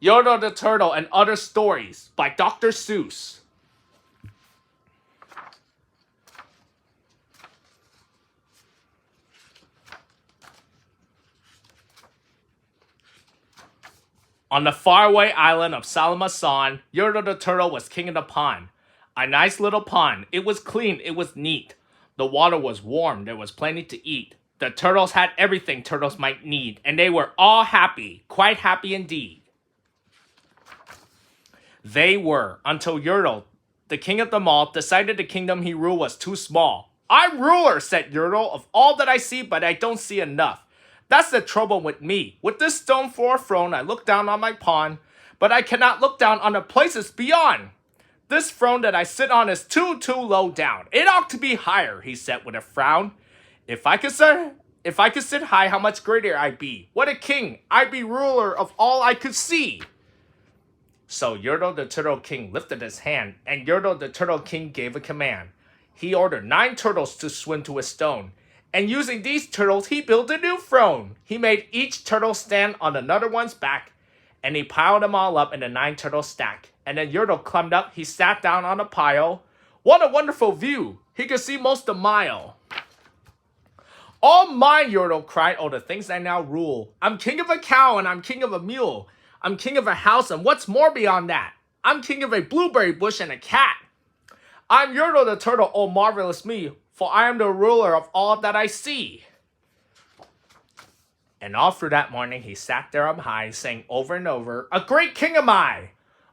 Yertle the Turtle and Other Stories by Dr. Seuss. On the faraway island of Salamasan, Yertle the Turtle was king of the pond. A nice little pond. It was clean, it was neat. The water was warm, there was plenty to eat. The turtles had everything turtles might need, and they were all happy, quite happy indeed. They were, until Yertle, the king of them all, decided the kingdom he ruled was too small. I'm ruler, said Yertle, of all that I see, but I don't see enough. That's the trouble with me. With this stone floor throne, I look down on my pond, but I cannot look down on the places beyond. This throne that I sit on is too low down. It ought to be higher, he said with a frown. If I could sit high, how much greater I'd be. What a king! I'd be ruler of all I could see. So Yertle the Turtle King lifted his hand, and Yertle the Turtle King gave a command. He ordered 9 turtles to swim to a stone, and using these turtles, he built a new throne. He made each turtle stand on another one's back, and he piled them all up in a 9-turtle stack. And then Yertle climbed up, he sat down on a pile. What a wonderful view! He could see most a mile. All mine, Yertle cried, all the things I now rule. I'm king of a cow, and I'm king of a mule. I'm king of a house, and what's more beyond that? I'm king of a blueberry bush and a cat. I'm Yertle the Turtle, oh marvelous me, for I am the ruler of all that I see. And all through that morning he sat there up high, saying over and over, a great king am I!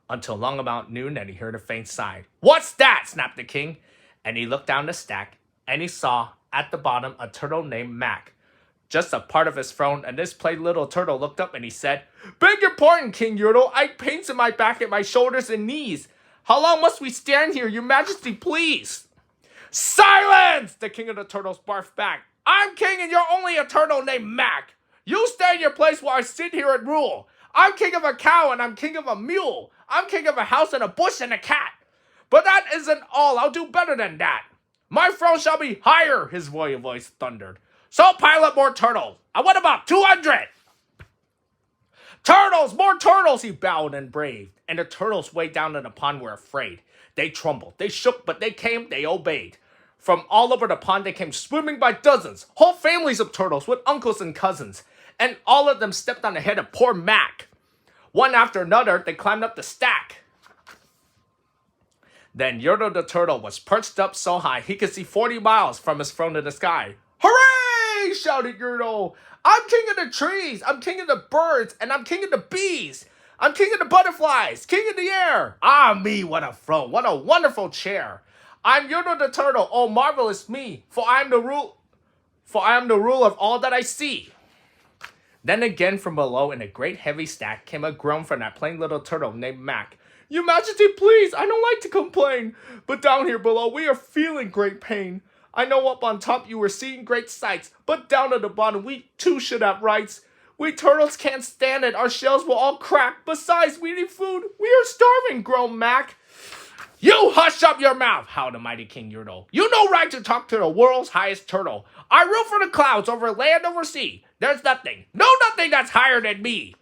Until long about noon, and he heard a faint sigh. What's that? Snapped the king. And he looked down the stack, and he saw, at the bottom, a turtle named Mac. Just a part of his throne, and this plain little turtle looked up and he said, beg your pardon, King Yertle, I have pains in my back at my shoulders and knees. How long must we stand here, your majesty, please? Silence! The king of the turtles barfed back. I'm king and you're only a turtle named Mac. You stay in your place while I sit here and rule. I'm king of a cow and I'm king of a mule. I'm king of a house and a bush and a cat. But that isn't all, I'll do better than that. My throne shall be higher, his voice thundered. So pile up more turtles. I want about 200. Turtles, more turtles, he bowed and braved. And the turtles way down in the pond were afraid. They trembled, they shook, but they came, they obeyed. From all over the pond they came swimming by dozens. Whole families of turtles with uncles and cousins. And all of them stepped on the head of poor Mac. One after another, they climbed up the stack. Then Yertle the Turtle was perched up so high he could see 40 miles from his throne to the sky. Hooray! Shouted Yertle. I'm king of the trees, I'm king of the birds, and I'm king of the bees. I'm king of the butterflies, king of the air. Ah me, what a throne, what a wonderful chair. I'm Yertle the Turtle, oh marvelous me, for I am the rule of all that I see. Then again from below in a great heavy stack came a groan from that plain little turtle named Mac. Your majesty, please, I don't like to complain, but down here below we are feeling great pain. I know up on top you were seeing great sights, but down at the bottom we too should have rights. We turtles can't stand it, our shells will all crack. Besides, we need food, we are starving, groaned Mac. You hush up your mouth, howled the mighty King Yertle. You no right to talk to the world's highest turtle. I rule for the clouds, over land, over sea. There's nothing, nothing that's higher than me.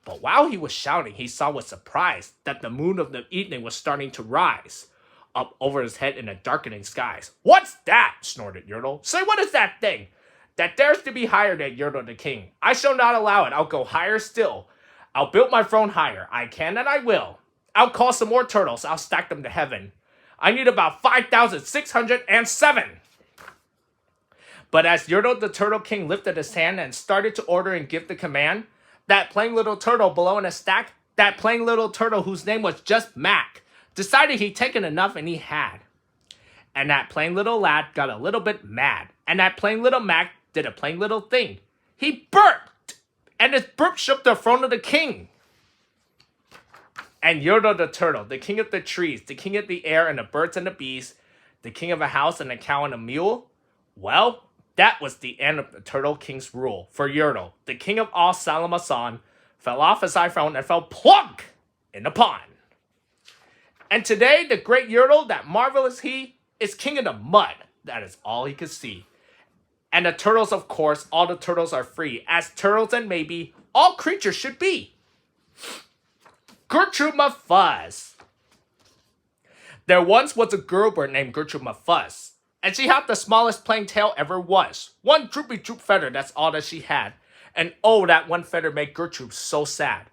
But while he was shouting, he saw with surprise that the moon of the evening was starting to rise up over his head in the darkening skies. What's that? Snorted Yertle. Say, what is that thing that dares to be higher than Yertle the King? I shall not allow it. I'll go higher still. I'll build my throne higher. I can and I will. I'll call some more turtles. I'll stack them to heaven. I need about 5,607. But as Yertle the Turtle King lifted his hand and started to order and give the command, that plain little turtle below in a stack, that plain little turtle whose name was just Mac, decided he'd taken enough and he had. And that plain little lad got a little bit mad. And that plain little Mac did a plain little thing. He burped! And his burp shook the throne of the king. And Yertle the Turtle, the king of the trees, the king of the air and the birds and the bees, the king of a house and a cow and a mule, well, that was the end of the Turtle King's rule. For Yertle, the king of all Salamasan, fell off his high throne and fell plunk in the pond. And today, the great Yertle, that marvelous he, is king of the mud. That is all he could see. And the turtles, of course, all the turtles are free, as turtles and maybe all creatures should be. Gertrude my Fuzz. There once was a girl bird named Gertrude my Fuzz, and she had the smallest plain tail ever was. One droopy droop feather, that's all that she had. And oh, that one feather made Gertrude so sad.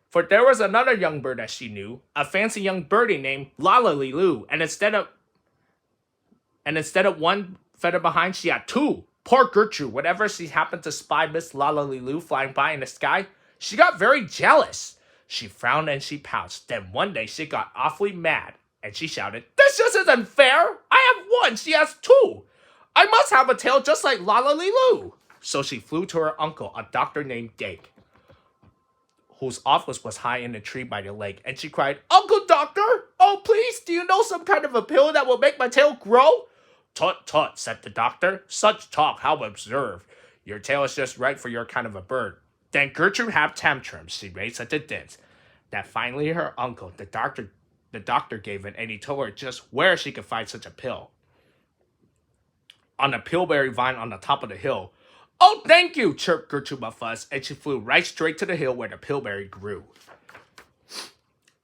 For there was another young bird that she knew, a fancy young birdie named Loo, and instead of one feather behind, she had two. Poor Gertrude, whenever she happened to spy Miss Loo flying by in the sky, she got very jealous. She frowned and she pounced. Then one day she got awfully mad, and she shouted, "This just isn't fair! I have one, she has two! I must have a tail just like Loo!" So she flew to her uncle, a doctor named Dake, whose office was high in a tree by the lake, and she cried, "Uncle Doctor, oh please, do you know some kind of a pill that will make my tail grow?" "Tut, tut," said the doctor. "Such talk, how absurd. Your tail is just right for your kind of a bird." Then Gertrude had tantrums. She made such a dance that finally her uncle, the doctor gave in, and he told her just where she could find such a pill. On a pillberry vine on the top of the hill. "Oh, thank you," chirped Gertrude my Fuzz, and she flew right straight to the hill where the pillberry grew.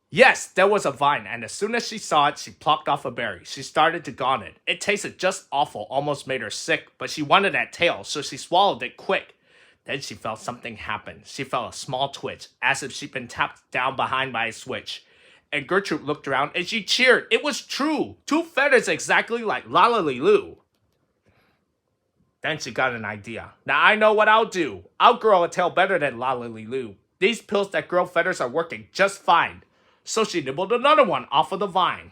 Yes, there was a vine, and as soon as she saw it, she plucked off a berry. She started to gnaw it. It tasted just awful, almost made her sick, but she wanted that tail, so she swallowed it quick. Then she felt something happen. She felt a small twitch, as if she'd been tapped down behind by a switch. And Gertrude looked around, and she cheered. It was true! 2 feathers exactly like Loo. Then she got an idea. "Now I know what I'll do. I'll grow a tail better than Loo. These pills that grow feathers are working just fine." So she nibbled another one off of the vine.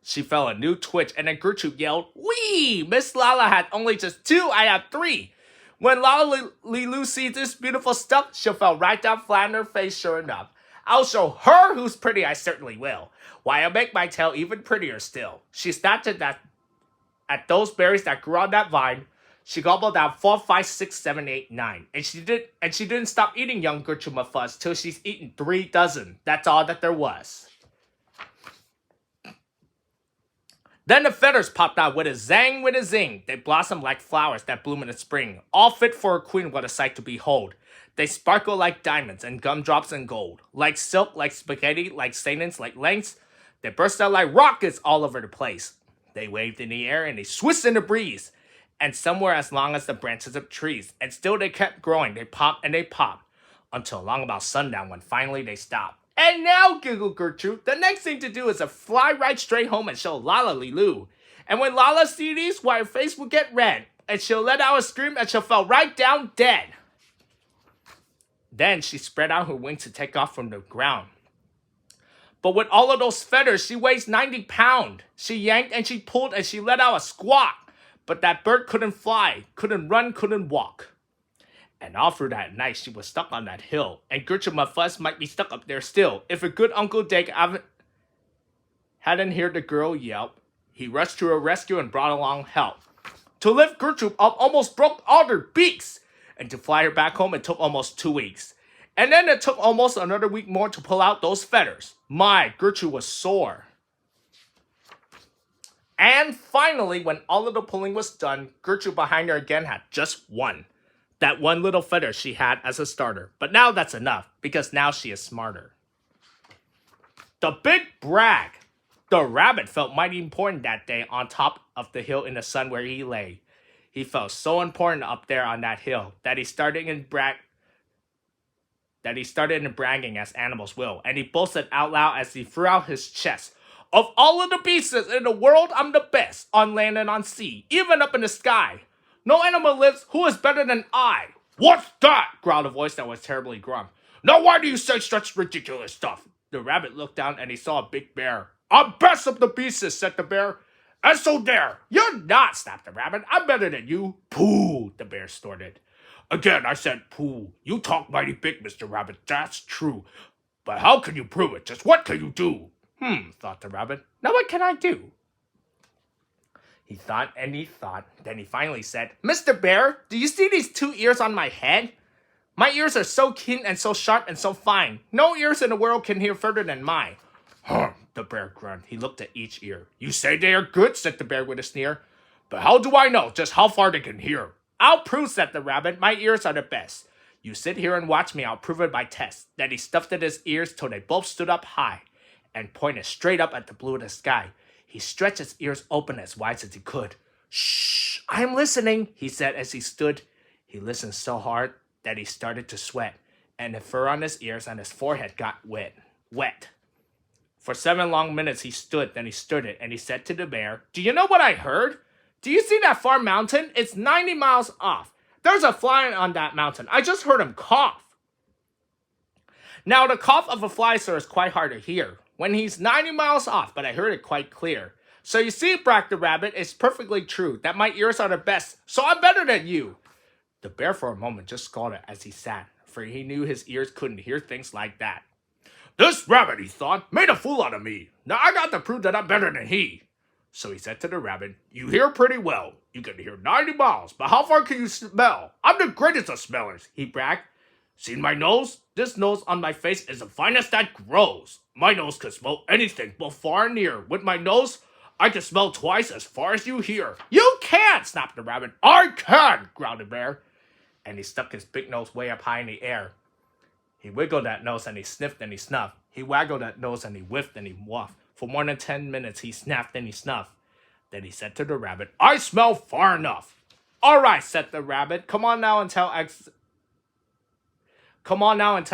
She felt a new twitch, and then Gertrude yelled, "Whee! Miss Lala had only just 2, I have 3. When Loo sees this beautiful stuff, she'll fall right down flat on her face, sure enough. I'll show her who's pretty, I certainly will. Why, I'll make my tail even prettier still." She snapped at those berries that grew on that vine. She gobbled down 4, 5, 6, 7, 8, 9. And she didn't stop eating young Gertrude my Fuzz till she's eaten 3 dozen. That's all that there was. Then the feathers popped out with a zang, with a zing. They blossomed like flowers that bloom in the spring, all fit for a queen, what a sight to behold. They sparkle like diamonds and gumdrops and gold, like silk, like spaghetti, like salients, like lengths. They burst out like rockets all over the place. They waved in the air and they swished in the breeze, and some were as long as the branches of trees. And still they kept growing. They popped and they popped, until long about sundown when finally they stopped. "And now," giggled Gertrude, "the next thing to do is to fly right straight home and show Loo. And when Lala sees these, why, her face will get red, and she'll let out a scream and she'll fall right down dead." Then she spread out her wings to take off from the ground. But with all of those feathers, she weighs 90 pounds. She yanked and she pulled and she let out a squawk. But that bird couldn't fly, couldn't run, couldn't walk. And all through that night, she was stuck on that hill. And Gertrude my Fuzz might be stuck up there still, if her good Uncle Dake hadn't heard the girl yelp. He rushed to her rescue and brought along help. To lift Gertrude up almost broke all their beaks. And to fly her back home, it took almost 2 weeks. And then it took almost another week more to pull out those feathers. My, Gertrude was sore. And finally, when all of the pulling was done, Gertrude behind her again had just one. That one little feather she had as a starter. But now that's enough, because now she is smarter. The big brag. The rabbit felt mighty important that day on top of the hill in the sun where he lay. He felt so important up there on that hill that he started in bragging as animals will, and he boasted out loud as he threw out his chest. "Of all of the beasts in the world, I'm the best, on land and on sea, even up in the sky. No animal lives who is better than I." "What's that?" growled a voice that was terribly gruff. "Now why do you say such ridiculous stuff?" The rabbit looked down and he saw a big bear. "I'm best of the beasts," said the bear. "And so there." "You're not," snapped the rabbit. "I'm better than you." "Pooh," the bear snorted. "Again, I said pooh. You talk mighty big, Mr. Rabbit, that's true. But how can you prove it? Just what can you do?" Thought the rabbit. "Now what can I do?" He thought and he thought. Then he finally said, "Mr. Bear, do you see these 2 ears on my head? My ears are so keen and so sharp and so fine. No ears in the world can hear further than mine." The bear grunted. He looked at each ear. "You say they are good," said the bear with a sneer. "But how do I know just how far they can hear?" "I'll prove," said the rabbit. "My ears are the best. You sit here and watch me, I'll prove it by test. Then he stuffed in his ears till they both stood up high and pointed straight up at the blue of the sky. He stretched his ears open as wide as he could. Shh, I'm listening, he said as he stood. He listened so hard that he started to sweat, and the fur on his ears and his forehead got wet. For 7 long minutes he stood, then he stood it, and he said to the bear, Do you know what I heard? Do you see that far mountain? It's 90 miles off. There's a fly on that mountain. I just heard him cough. Now, the cough of a fly, sir, is quite hard to hear when he's 90 miles off, but I heard it quite clear. So you see, bragged the rabbit, it's perfectly true that my ears are the best, so I'm better than you. The bear for a moment just scolded as he sat, for he knew his ears couldn't hear things like that. This rabbit, he thought, made a fool out of me. Now I got to prove that I'm better than he. So he said to the rabbit, You hear pretty well. You can hear 90 miles, but how far can you smell? I'm the greatest of smellers, he bragged. Seen my nose? This nose on my face is the finest that grows. My nose can smell anything, both far and near. With my nose, I can smell twice as far as you hear. You can't, snapped the rabbit. I can, growled the bear. And he stuck his big nose way up high in the air. He wiggled that nose and he sniffed and he snuffed. He waggled that nose and he whiffed and he waffed. For more than 10 minutes he snapped and he snuffed. Then he said to the rabbit, I smell far enough. All right, said the rabbit. Come on now and tell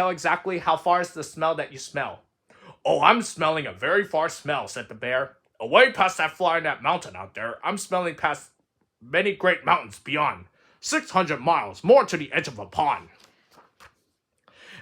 exactly how far is the smell that you smell. Oh, I'm smelling a very far smell, said the bear. Away past that fly in that mountain out there, I'm smelling past many great mountains beyond. 600 miles, more to the edge of a pond.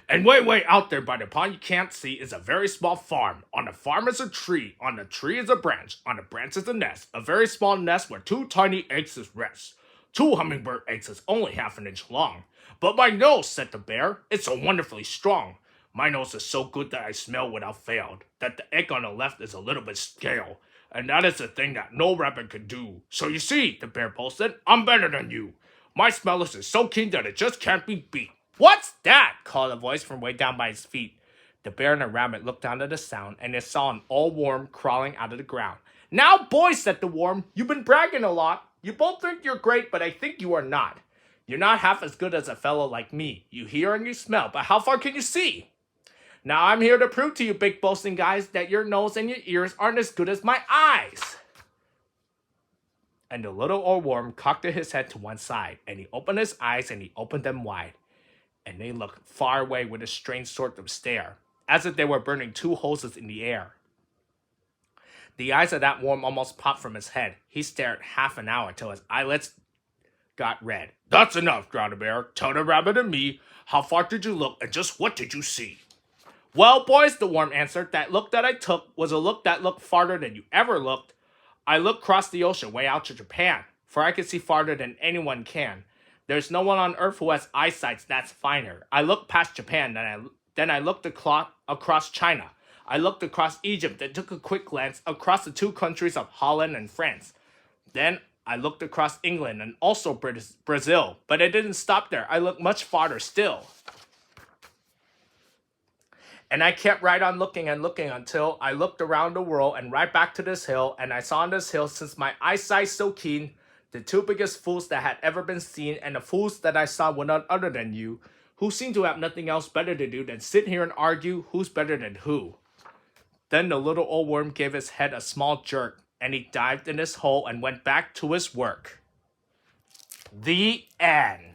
And way out there by the pond you can't see is a very small farm. On the farm is a tree. On the tree is a branch. On the branch is a nest. A very small nest where 2 tiny eggs rest. 2 hummingbird eggs is only half an inch long. But my nose, said the bear, it's so wonderfully strong. My nose is so good that I smell without fail. That the egg on the left is a little bit stale. And that is a thing that no rabbit can do. So you see, the bear boasted, I'm better than you. My smell is so keen that it just can't be beat. What's that? Called a voice from way down by his feet. The bear and the rabbit looked down at the sound, and they saw an old worm crawling out of the ground. Now, boys, said the worm, you've been bragging a lot. You both think you're great, but I think you are not. You're not half as good as a fellow like me. You hear and you smell, but how far can you see? Now I'm here to prove to you, big boasting guys, that your nose and your ears aren't as good as my eyes. And the little old worm cocked his head to one side, and he opened his eyes and he opened them wide. And they looked far away with a strange sort of stare, as if they were burning 2 hoses in the air. The eyes of that worm almost popped from his head. He stared half an hour till his eyelids got red. That's enough, growled the bear. Tell the rabbit and me, how far did you look and just what did you see? Well, boys, the worm answered, that look that I took was a look that looked farther than you ever looked. I looked across the ocean way out to Japan, for I could see farther than anyone can. There's no one on earth who has eyesight that's finer. I looked past Japan, then I looked across China. I looked across Egypt and took a quick glance across the 2 countries of Holland and France. Then I looked across England and also Brazil, but it didn't stop there. I looked much farther still. And I kept right on looking and looking until I looked around the world and right back to this hill, and I saw on this hill, since my eyesight's so keen, the 2 biggest fools that had ever been seen, and the fools that I saw were none other than you, who seem to have nothing else better to do than sit here and argue who's better than who. Then the little old worm gave his head a small jerk, and he dived in his hole and went back to his work. The end.